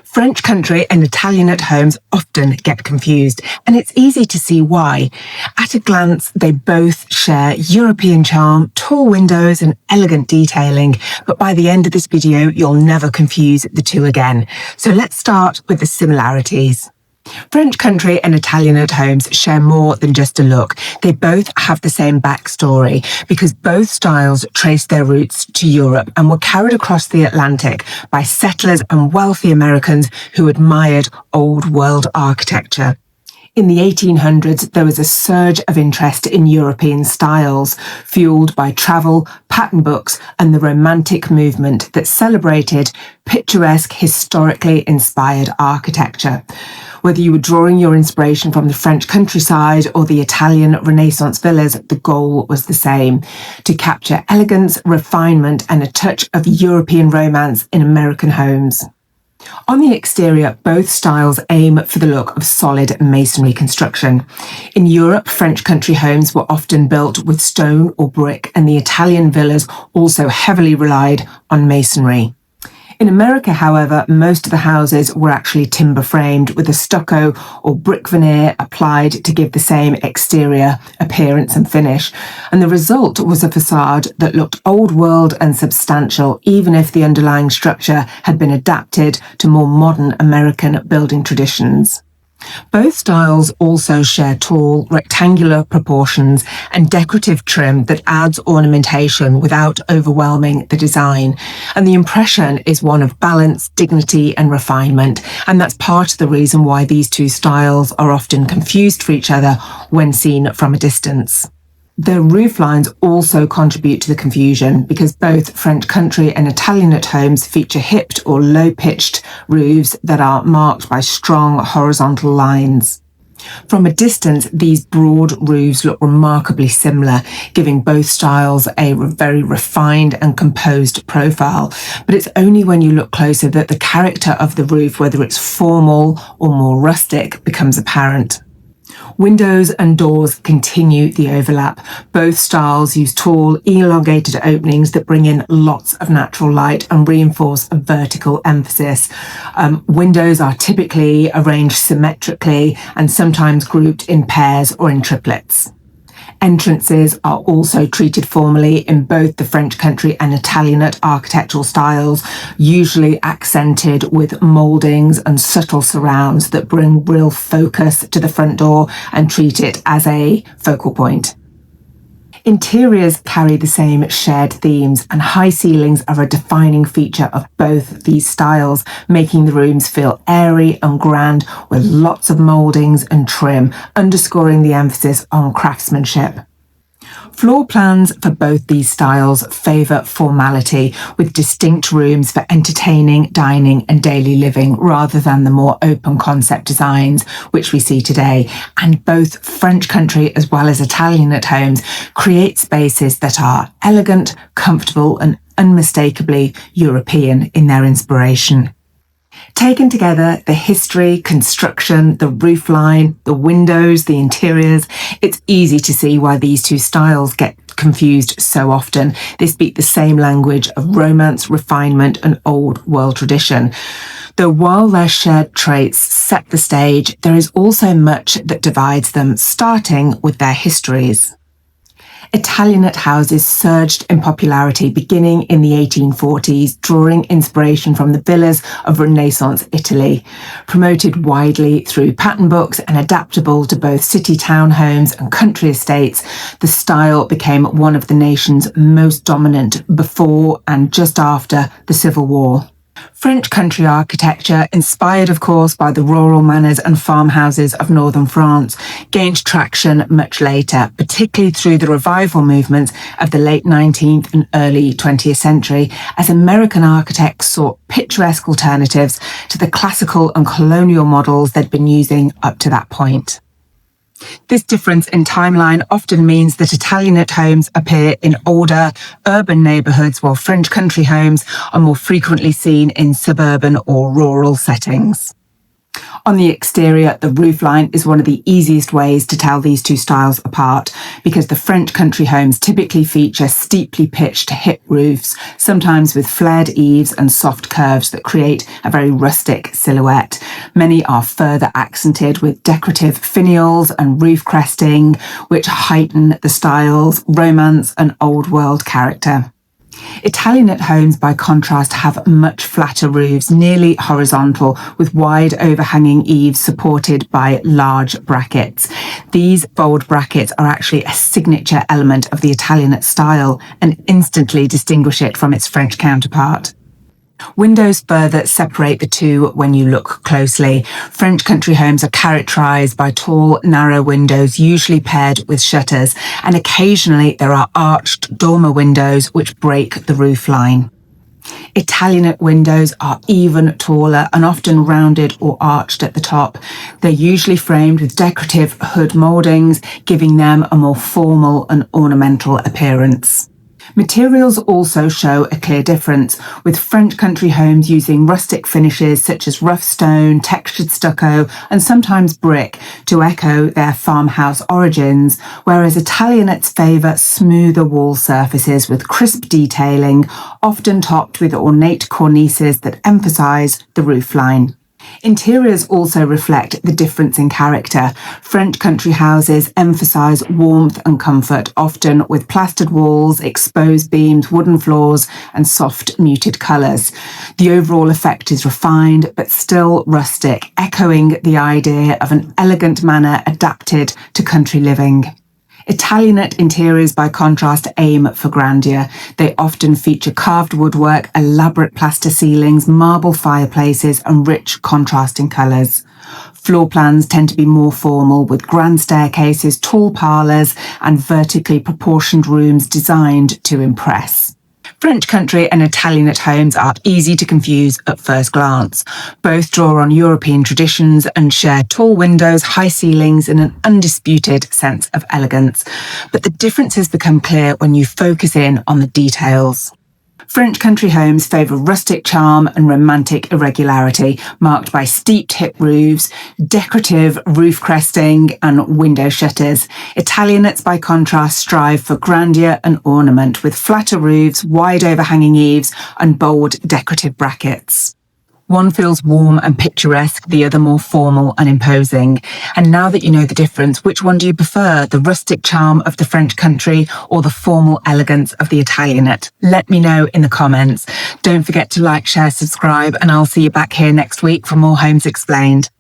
French country and Italianate homes often get confused, and it's easy to see why. At a glance, they both share European charm, tall windows and elegant detailing, but by the end of this video, you'll never confuse the two again. So let's start with the similarities. French country and Italianate homes share more than just a look. They both have the same backstory because both styles trace their roots to Europe and were carried across the Atlantic by settlers and wealthy Americans who admired old world architecture. In the 1800s, there was a surge of interest in European styles, fueled by travel, pattern books, and the Romantic movement that celebrated picturesque, historically inspired architecture. Whether you were drawing your inspiration from the French countryside or the Italian Renaissance villas, the goal was the same: to capture elegance, refinement, and a touch of European romance in American homes. On the exterior, both styles aim for the look of solid masonry construction. In Europe, French country homes were often built with stone or brick, and the Italian villas also heavily relied on masonry. In America, however, most of the houses were actually timber framed with a stucco or brick veneer applied to give the same exterior appearance and finish. And the result was a facade that looked old world and substantial, even if the underlying structure had been adapted to more modern American building traditions. Both styles also share tall, rectangular proportions and decorative trim that adds ornamentation without overwhelming the design. And the impression is one of balance, dignity, and refinement. And that's part of the reason why these two styles are often confused for each other when seen from a distance. The rooflines also contribute to the confusion because both French country and Italianate homes feature hipped or low-pitched roofs that are marked by strong horizontal lines. From a distance, these broad roofs look remarkably similar, giving both styles a very refined and composed profile. But it's only when you look closer that the character of the roof, whether it's formal or more rustic, becomes apparent. Windows and doors continue the overlap. Both styles use tall, elongated openings that bring in lots of natural light and reinforce a vertical emphasis. Windows are typically arranged symmetrically and sometimes grouped in pairs or in triplets. Entrances are also treated formally in both the French country and Italianate architectural styles, usually accented with mouldings and subtle surrounds that bring real focus to the front door and treat it as a focal point. Interiors carry the same shared themes, and high ceilings are a defining feature of both these styles, making the rooms feel airy and grand with lots of mouldings and trim, underscoring the emphasis on craftsmanship. Floor plans for both these styles favour formality, with distinct rooms for entertaining, dining and daily living, rather than the more open concept designs which we see today. And both French country as well as Italianate homes create spaces that are elegant, comfortable and unmistakably European in their inspiration. Taken together, the history, construction, the roofline, the windows, the interiors, it's easy to see why these two styles get confused so often. They speak the same language of romance, refinement, and old world tradition. Though while their shared traits set the stage, there is also much that divides them, starting with their histories. Italianate houses surged in popularity beginning in the 1840s, drawing inspiration from the villas of Renaissance Italy. Promoted widely through pattern books and adaptable to both city townhomes and country estates, the style became one of the nation's most dominant before and just after the Civil War. French country architecture, inspired of course by the rural manors and farmhouses of northern France, gained traction much later, particularly through the revival movements of the late 19th and early 20th century, as American architects sought picturesque alternatives to the classical and colonial models they'd been using up to that point. This difference in timeline often means that Italianate homes appear in older, urban neighbourhoods, while French country homes are more frequently seen in suburban or rural settings. On the exterior, the roofline is one of the easiest ways to tell these two styles apart because the French country homes typically feature steeply pitched hip roofs, sometimes with flared eaves and soft curves that create a very rustic silhouette. Many are further accented with decorative finials and roof cresting, which heighten the style's romance and old world character. Italianate homes, by contrast, have much flatter roofs, nearly horizontal, with wide overhanging eaves supported by large brackets. These bold brackets are actually a signature element of the Italianate style and instantly distinguish it from its French counterpart. Windows further separate the two when you look closely. French country homes are characterised by tall, narrow windows, usually paired with shutters, and occasionally there are arched dormer windows which break the roof line. Italianate windows are even taller and often rounded or arched at the top. They're usually framed with decorative hood mouldings, giving them a more formal and ornamental appearance. Materials also show a clear difference, with French country homes using rustic finishes such as rough stone, textured stucco, and sometimes brick to echo their farmhouse origins, whereas Italianates favour smoother wall surfaces with crisp detailing, often topped with ornate cornices that emphasise the roofline. Interiors also reflect the difference in character. French country houses emphasise warmth and comfort, often with plastered walls, exposed beams, wooden floors, and soft, muted colours. The overall effect is refined, but still rustic, echoing the idea of an elegant manner adapted to country living. Italianate interiors, by contrast, aim for grandeur. They often feature carved woodwork, elaborate plaster ceilings, marble fireplaces, and rich contrasting colours. Floor plans tend to be more formal, with grand staircases, tall parlours, and vertically proportioned rooms designed to impress. French country and Italianate homes are easy to confuse at first glance. Both draw on European traditions and share tall windows, high ceilings, and an undisputed sense of elegance. But the differences become clear when you focus in on the details. French country homes favour rustic charm and romantic irregularity, marked by steeped hip roofs, decorative roof cresting, and window shutters. Italianates, by contrast, strive for grandeur and ornament, with flatter roofs, wide overhanging eaves, and bold decorative brackets. One feels warm and picturesque, the other more formal and imposing. And now that you know the difference, which one do you prefer? The rustic charm of the French country or the formal elegance of the Italianate? Let me know in the comments. Don't forget to like, share, subscribe, and I'll see you back here next week for more Homes Explained.